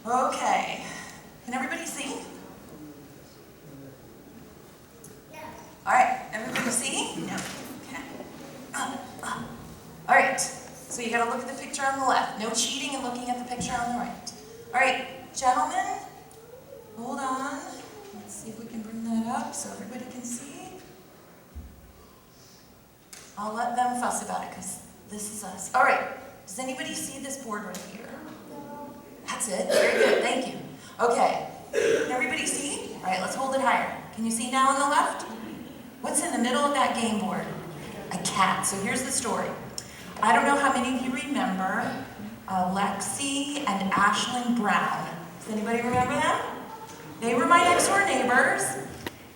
Okay. Can everybody see? All right. Everybody see? No. Okay. All right. So you got to look at the picture on the left. No cheating and looking at the picture on the right. All right, gentlemen, hold on. Let's see if we can bring that up so everybody can see. I'll let them fuss about it because this is us. All right. Does anybody see this board right here? That's it. Very good. Thank you. Okay. Can everybody see? All right, let's hold it higher. Can you see now on the left? What's in the middle of that game board? A cat. So here's the story. I don't know how many of you remember Lexi and Ashlyn Brown. Does anybody remember them? They were my next door neighbors,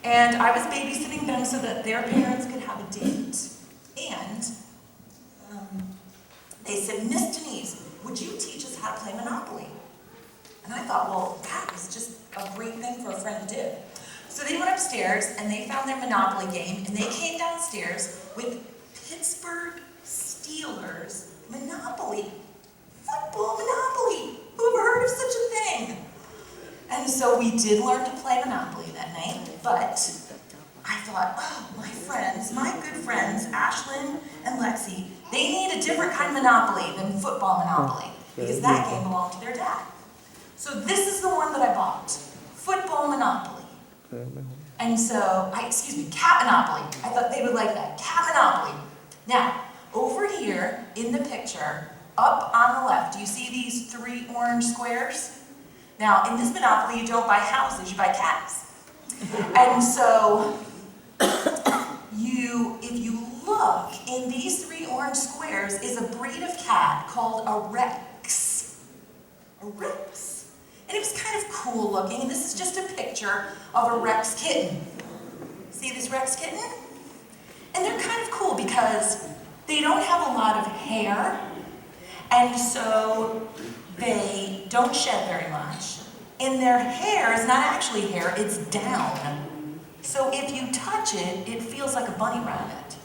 and I was babysitting them so that their parents could have a date. And they said, Miss Denise, would you teach us how to play Monopoly? And I thought, well, that is just a great thing for a friend to do. So they went upstairs and they found their Monopoly game, and they came downstairs with Pittsburgh Steelers Monopoly. Football Monopoly. Who ever heard of such a thing? And so we did learn to play Monopoly that night, but I thought, oh, my friends, my good friends, Ashlyn and Lexi, they need a different kind of Monopoly than football Monopoly, because that game belonged to their dad. So this is the one that I bought, football Monopoly. And so, cat Monopoly. I thought they would like that, cat Monopoly. Now, over here in the picture, up on the left, do you see these 3 orange squares? Now, in this Monopoly, you don't buy houses, you buy cats. And so, if you look, in these 3 orange squares is a breed of cat called a Rex. A Rex. And it was kind of cool looking, and this is just a picture of a Rex kitten. See this Rex kitten? And they're kind of cool because they don't have a lot of hair, and so they don't shed very much. And their hair is not actually hair, it's down. So if you touch it, it feels like a bunny rabbit.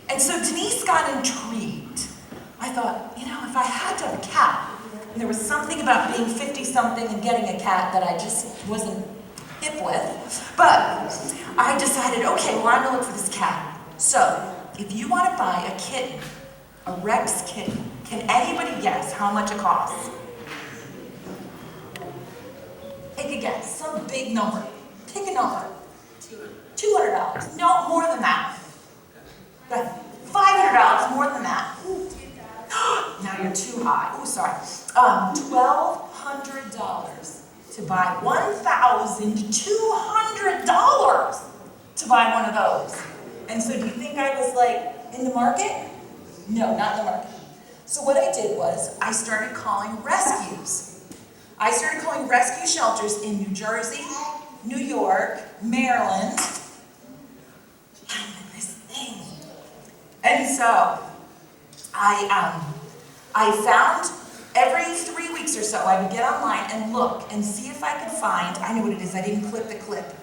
And so Denise got intrigued. I thought, if I had to have a cat, and there was something about being 50-something and getting a cat that I just wasn't hip with, but I decided, okay, well, I'm going to look for this cat. So, if you want to buy a kitten, a Rex kitten, can anybody guess how much it costs? Take a guess, some big number. Pick a number. $200. No, more than that. $500, more than that. Now you're too high. Oh, sorry. $1,200 to buy $1,200 to buy one of those. And so do you think I was in the market? No, not in the market. So what I did was I started calling rescues. I started calling rescue shelters in New Jersey, New York, Maryland, and this thing. And so I found every 3 weeks or so I would get online and look and see if I could find, I know what it is, I didn't clip the clip.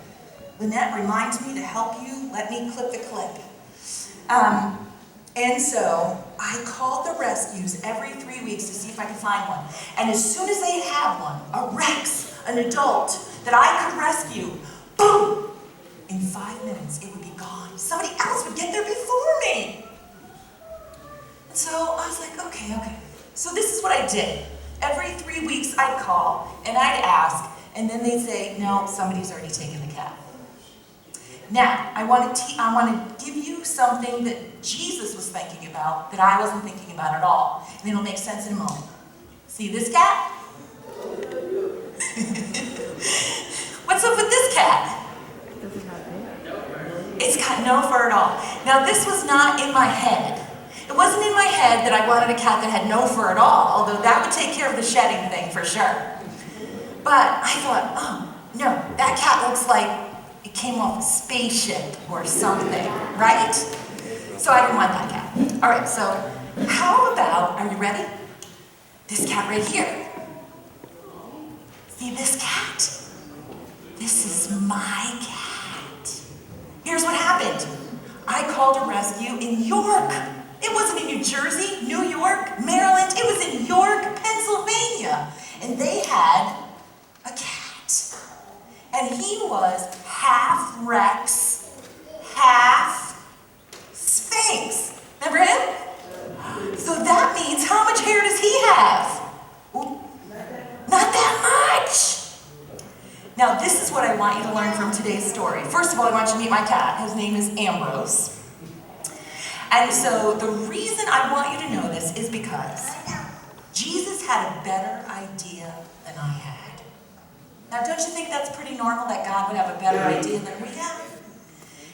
Lynette reminds me to help you, let me clip the clip. And so I called the rescues every 3 weeks to see if I could find one. And as soon as they had one, a Rex, an adult, that I could rescue, boom! In 5 minutes, it would be gone. Somebody else would get there before me. And so I was like, okay. So this is what I did. Every 3 weeks I'd call and I'd ask, and then they'd say, no, somebody's already taken the cat. Now, I want to give you something that Jesus was thinking about that I wasn't thinking about at all. And it'll make sense in a moment. See this cat? What's up with this cat? It's got no fur at all. Now, this was not in my head. It wasn't in my head that I wanted a cat that had no fur at all, although that would take care of the shedding thing for sure. But I thought, oh, no, that cat looks like it came off a spaceship or something, right? So I didn't want that cat. All right, so how about, are you ready? This cat right here. See this cat? This is my cat. Here's what happened. I called a rescue in York. It wasn't in New Jersey, New York, Maryland. It was in York, Pennsylvania. And they have? Ooh, not that much. Now, this is what I want you to learn from today's story. First of all, I want you to meet my cat. His name is Ambrose. And so the reason I want you to know this is because Jesus had a better idea than I had. Now, don't you think that's pretty normal that God would have a better idea than we have?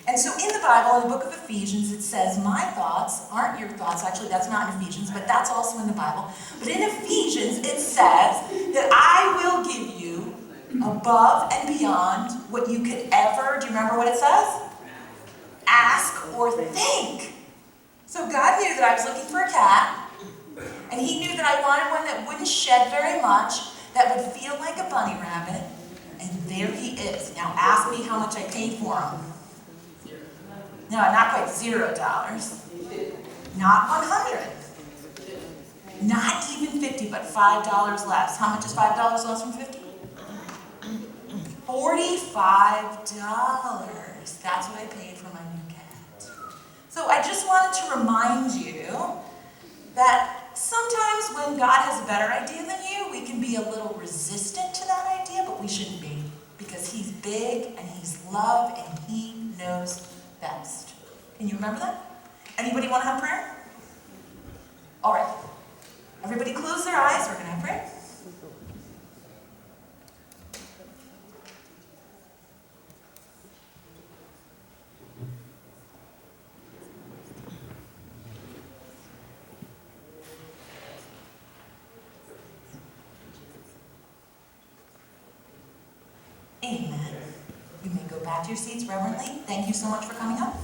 And so in the Bible, in the book of Ephesians, it says, my thoughts aren't your thoughts. Actually, that's not in Ephesians, but that's also in the Bible. But in Ephesians, it says that I will give you above and beyond what you could ever, do you remember what it says? Ask or think. So God knew that I was looking for a cat, and he knew that I wanted one that wouldn't shed very much, that would feel like a bunny rabbit, and there he is. Now ask me how much I paid for him. No, not quite $0. Not 100. Not even 50, but $5 less. How much is $5 less from 50? $45. That's what I paid for my new cat. So I just wanted to remind you that sometimes when God has a better idea than you, we can be a little resistant to that idea, but we shouldn't be, because he's big and he's love and he knows best. Can you remember that? Anybody want to have prayer? All right. Everybody close their eyes. We're going to have prayer. Amen. You may go back to your seats reverently. Thank you so much for coming up.